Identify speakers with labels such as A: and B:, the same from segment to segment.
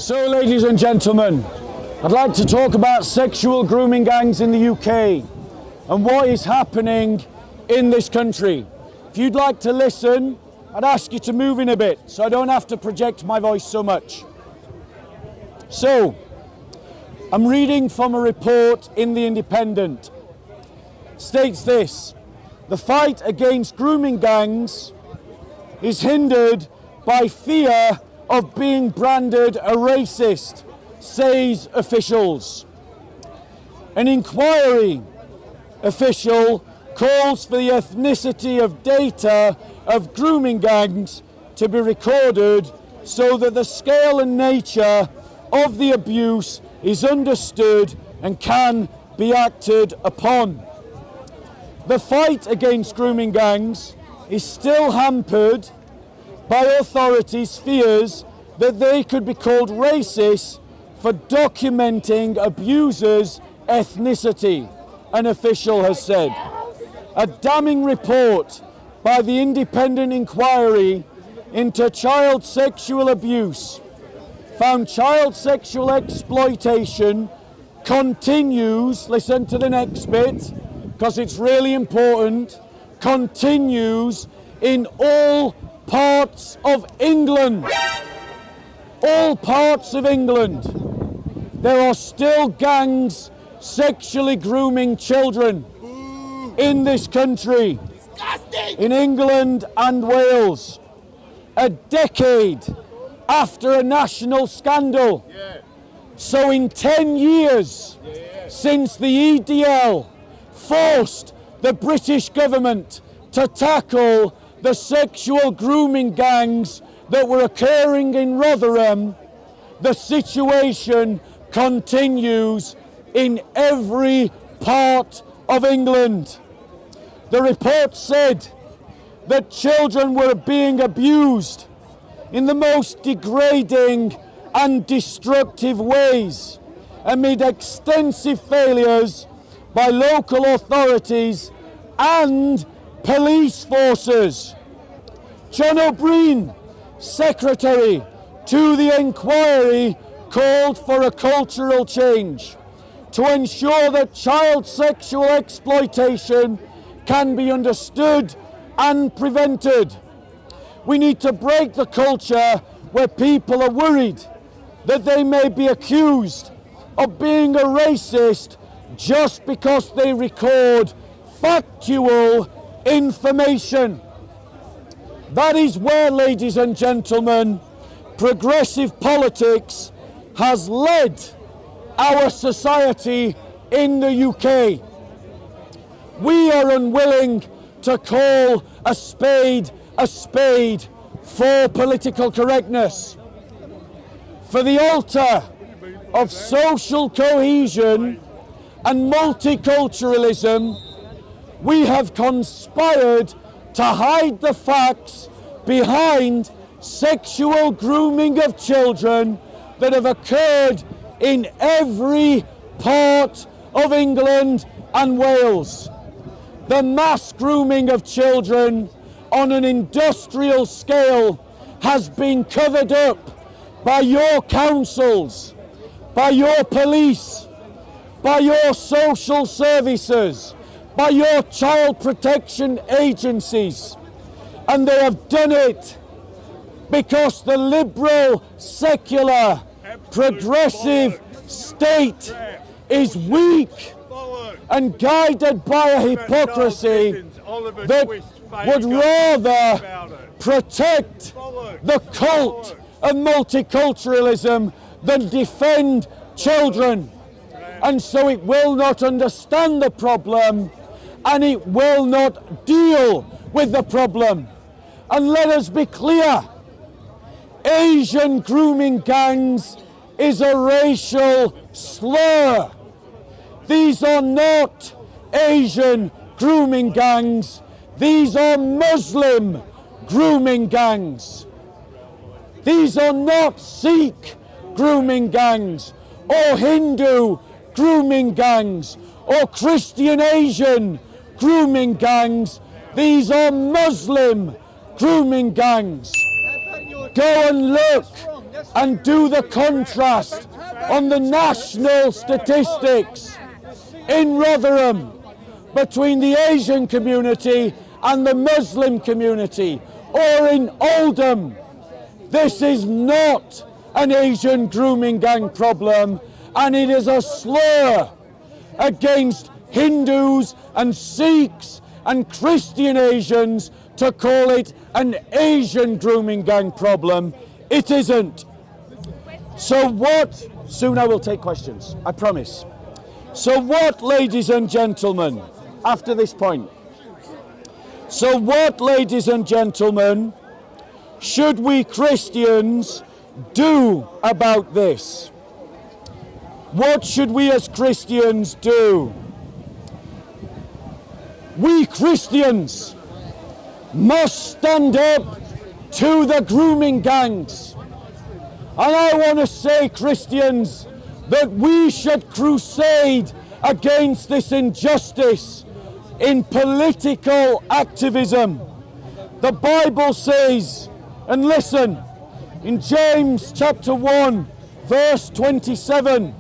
A: So, ladies and gentlemen, I'd like to talk about sexual grooming gangs in the UK and what is happening in this country. If you'd like to listen, I'd ask you to move in a bit so I don't have to project my voice so much. So, I'm reading from a report in The Independent. It states this: the fight against grooming gangs is hindered by fear of being branded a racist, says officials. An inquiry official calls for the ethnicity of data of grooming gangs to be recorded so that the scale and nature of the abuse is understood and can be acted upon. The fight against grooming gangs is still hampered by authorities' fears that they could be called racist for documenting abusers' ethnicity, an official has said. A damning report by the Independent Inquiry into Child Sexual Abuse found child sexual exploitation continues, listen to the next bit because it's really important, continues in all parts of England. All parts of England. There are still gangs sexually grooming children in this country. Disgusting. In England and Wales. A decade after a national scandal. Yeah. So in 10 years since the EDL forced the British government to tackle the sexual grooming gangs that were occurring in Rotherham, the situation continues in every part of England. The report said that children were being abused in the most degrading and destructive ways amid extensive failures by local authorities and police forces. John O'Brien, secretary to the inquiry, called for a cultural change to ensure that child sexual exploitation can be understood and prevented. We need to break the culture where people are worried that they may be accused of being a racist just because they record factual information. That is where, ladies and gentlemen, progressive politics has led our society in the UK. We are unwilling to call a spade for political correctness. For the altar of social cohesion and multiculturalism, we have conspired to hide the facts behind sexual grooming of children that have occurred in every part of England and Wales. The mass grooming of children on an industrial scale has been covered up by your councils, by your police, by your social services, by your child protection agencies. And they have done it because the liberal, secular, progressive state is weak and guided by a hypocrisy that would rather protect the cult of multiculturalism than defend children. And so it will not understand the problem and it will not deal with the problem. And let us be clear, Asian grooming gangs is a racial slur. These are not Asian grooming gangs. These are Muslim grooming gangs. These are not Sikh grooming gangs or Hindu grooming gangs or Christian Asian grooming gangs. These are Muslim grooming gangs. Go and look and do the contrast on the national statistics in Rotherham between the Asian community and the Muslim community, or in Oldham. This is not an Asian grooming gang problem, and it is a slur against Hindus and Sikhs and Christian Asians to call it an Asian grooming gang problem. It isn't. So what, soon I will take questions, I promise. So what, ladies and gentlemen, after this point, so what, ladies and gentlemen, should we Christians do about this? What should we as Christians do? We Christians must stand up to the grooming gangs. And I want to say, Christians, that we should crusade against this injustice in political activism. The Bible says, and listen, in James chapter 1, verse 27,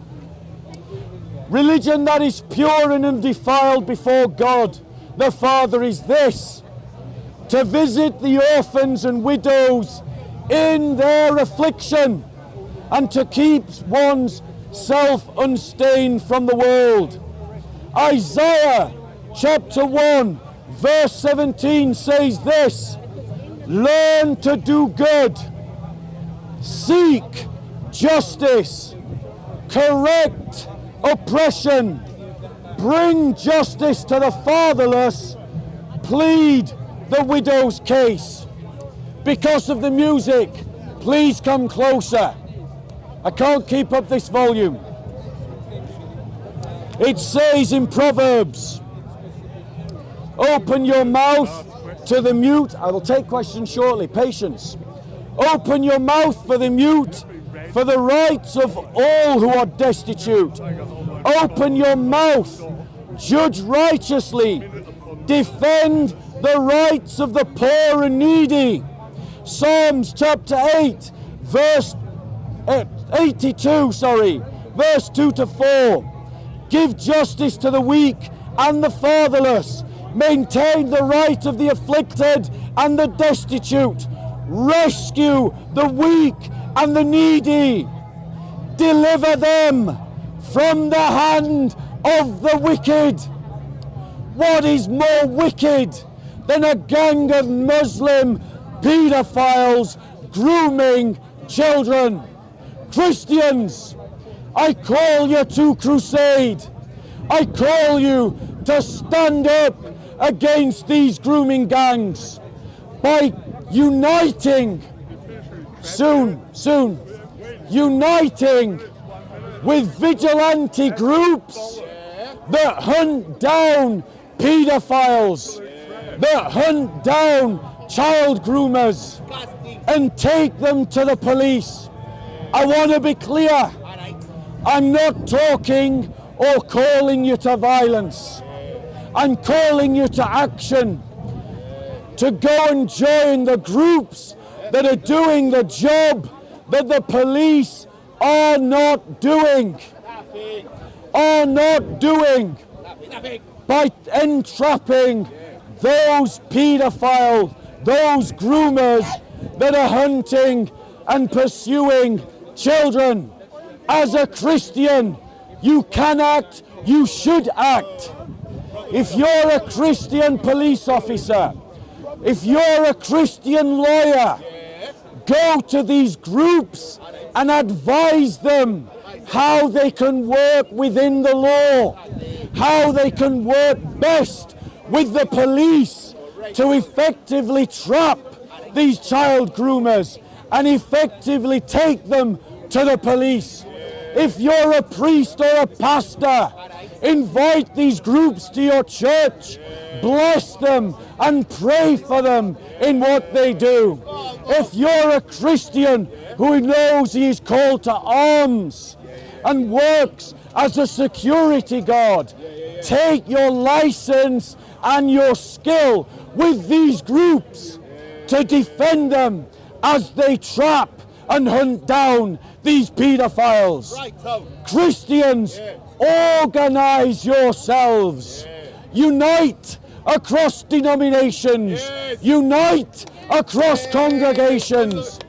A: religion that is pure and undefiled before God the Father is this: to visit the orphans and widows in their affliction, and to keep one's self unstained from the world. Isaiah chapter 1 verse 17 says this: learn to do good, seek justice, correct oppression, bring justice to the fatherless, plead the widow's case. Because of the music, please come closer. I can't keep up this volume. It says in Proverbs, open your mouth to the mute. I will take questions shortly, patience. Open your mouth for the mute, for the rights of all who are destitute. Open your mouth, judge righteously, defend the rights of the poor and needy. Psalms chapter 8, verse 82, verse 2 to 4. Give justice to the weak and the fatherless. Maintain the right of the afflicted and the destitute. Rescue the weak and the needy. Deliver them from the hand of the wicked. What is more wicked than a gang of Muslim pedophiles grooming children? Christians, I call you to crusade. I call you to stand up against these grooming gangs by uniting, uniting with vigilante groups that hunt down pedophiles, that hunt down child groomers and take them to the police. I want to be clear. I'm not talking or calling you to violence. I'm calling you to action, to go and join the groups that are doing the job that the police are not doing, by entrapping those pedophiles, those groomers that are hunting and pursuing children. As a Christian, you can act, you should act. If you're a Christian police officer, if you're a Christian lawyer, go to these groups and advise them how they can work within the law, how they can work best with the police to effectively trap these child groomers and effectively take them to the police. If you're a priest or a pastor, invite these groups to your church, bless them and pray for them in what they do. If you're a Christian who knows he is called to arms and works as a security guard, take your license and your skill with these groups to defend them as they trap and hunt down these paedophiles. Christians, organize yourselves. Unite across denominations. Unite across congregations.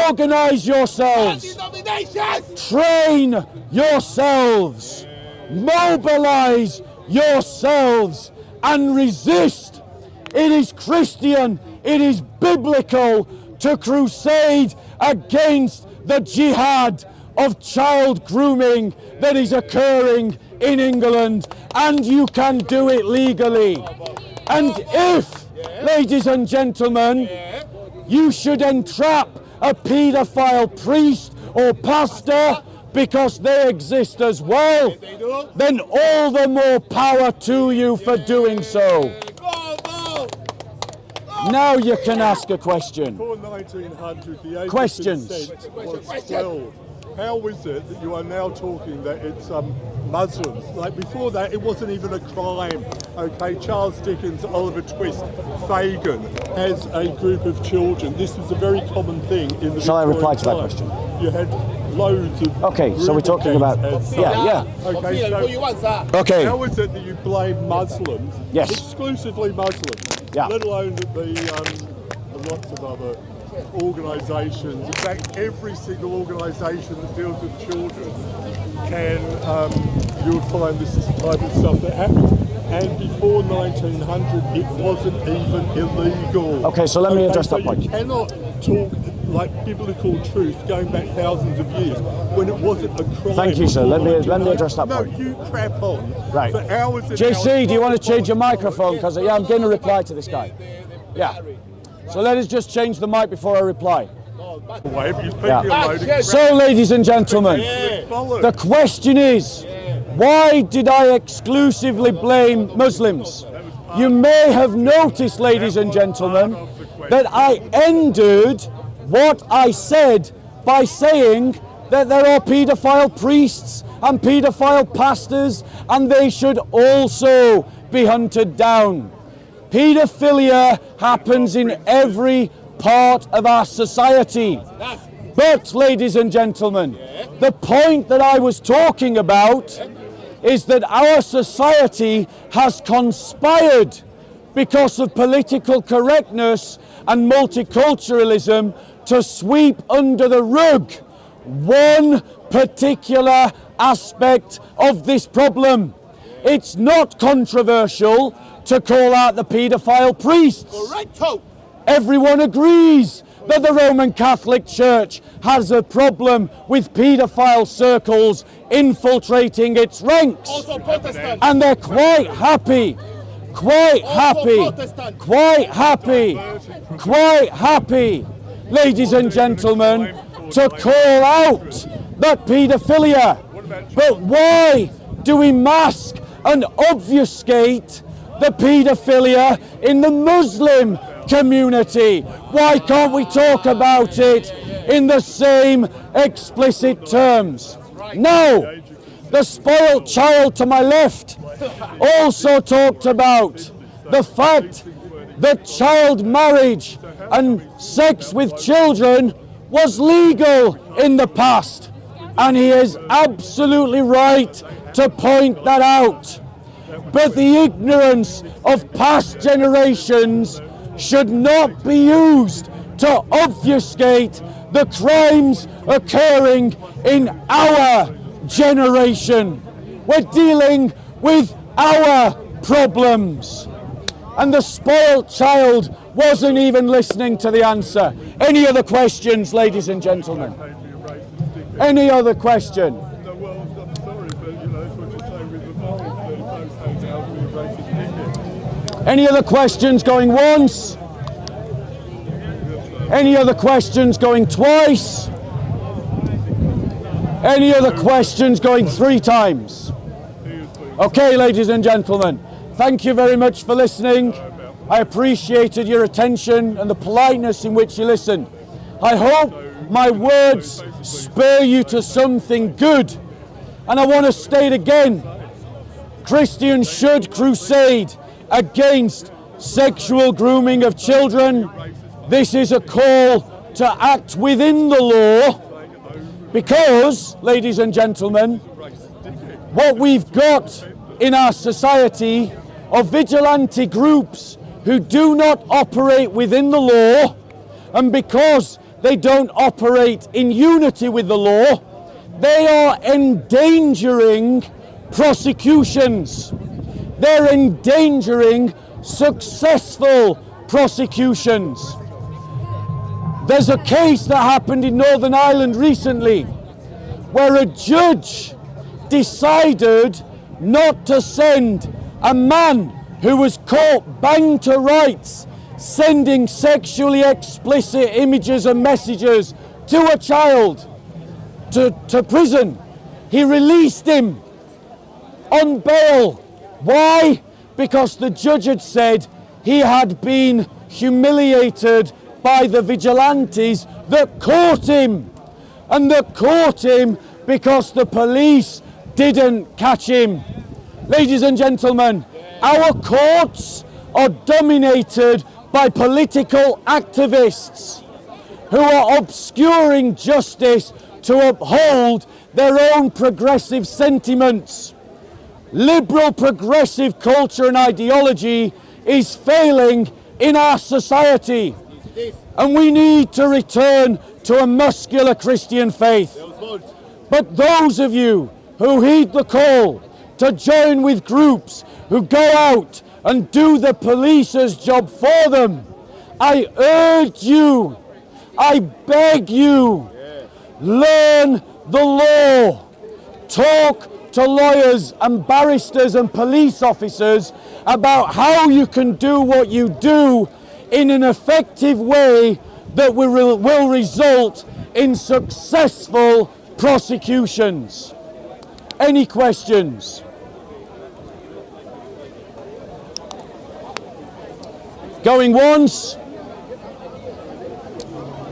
A: Organize yourselves. Train yourselves. Mobilize yourselves and resist. It is Christian, it is biblical to crusade against the jihad of child grooming that is occurring in England, and you can do it legally. And if, ladies and gentlemen, you should entrap a paedophile priest or pastor because they exist as well, then all the more power to you for doing so. Now you can ask a question.
B: Before 1900, the age
A: Questions.
B: of consent was 12. How is it that you are now talking that it's Muslims? Like before that, it wasn't even a crime. Okay, Charles Dickens, Oliver Twist, Fagin has a group of children. This was a very common thing in the
A: Shall I reply to that
B: Victorian
A: question?
B: time. You had loads of.
A: Okay, so we're talking about. Yeah.
B: Okay, so
A: Okay.
B: how is it that you blame Muslims?
A: Yes.
B: Exclusively Muslims.
A: Yeah.
B: Let alone the lots of other organisations. In fact, every single organisation that deals with children can, you'll find this is the type of stuff that happens. And before 1900, it wasn't even illegal.
A: Okay, so let me address that point.
B: You cannot talk like biblical truth going back thousands of years when it wasn't a crime.
A: Thank you, sir. Let me address that point.
B: No, you crap on.
A: Right.
B: For hours and
A: JC,
B: hours.
A: do you want to change your microphone? Because I'm going to reply to this guy. Yeah. So let us just change the mic before I reply. So, ladies and gentlemen, the question is, why did I exclusively blame Muslims? You may have noticed, ladies and gentlemen, that I ended what I said by saying that there are paedophile priests and paedophile pastors, and they should also be hunted down. Paedophilia happens in every part of our society. But, ladies and gentlemen, the point that I was talking about is that our society has conspired because of political correctness and multiculturalism to sweep under the rug one particular aspect of this problem. It's not controversial to call out the paedophile priests.
C: Correcto.
A: Everyone agrees that the Roman Catholic Church has a problem with paedophile circles infiltrating its ranks.
C: Also Protestant.
A: And they're quite happy, ladies and gentlemen, to call out that paedophilia. But why do we mask and obfuscate the paedophilia in the Muslim community? Why can't we talk about it in the same explicit terms? No, the spoiled child to my left also talked about the fact that child marriage and sex with children was legal in the past, and he is absolutely right to point that out. But the ignorance of past generations should not be used to obfuscate the crimes occurring in our generation. We're dealing with our problems. And the spoiled child wasn't even listening to the answer. Any other questions, ladies and gentlemen? Any other question? Any other questions going once? Any other questions going twice? Any other questions going 3 times? Okay, ladies and gentlemen, thank you very much for listening. I appreciated your attention and the politeness in which you listened. I hope my words spur you to something good. And I want to state again, Christians should crusade against sexual grooming of children. This is a call to act within the law, because, ladies and gentlemen, what we've got in our society are vigilante groups who do not operate within the law, and because they don't operate in unity with the law, they are endangering prosecutions. They're endangering successful prosecutions. There's a case that happened in Northern Ireland recently where a judge decided not to send a man who was caught banged to rights sending sexually explicit images and messages to a child to prison. He released him on bail. Why? Because the judge had said he had been humiliated by the vigilantes that caught him. And that caught him because the police didn't catch him. Ladies and gentlemen, our courts are dominated by political activists who are obscuring justice to uphold their own progressive sentiments. Liberal progressive culture and ideology is failing in our society, and we need to return to a muscular Christian faith. But those of you who heed the call to join with groups who go out and do the police's job for them, I urge you, I beg you, learn the law. Talk to lawyers and barristers and police officers about how you can do what you do in an effective way that will result in successful prosecutions. Any questions? Going once?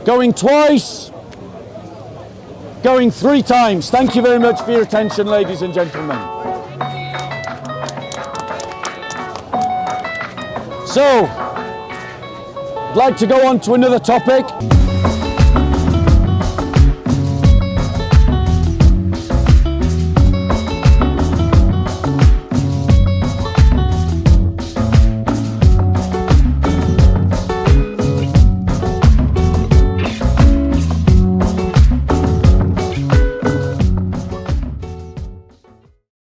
A: Going twice? Going 3 times. Thank you very much for your attention, ladies and gentlemen. So, I'd like to go on to another topic.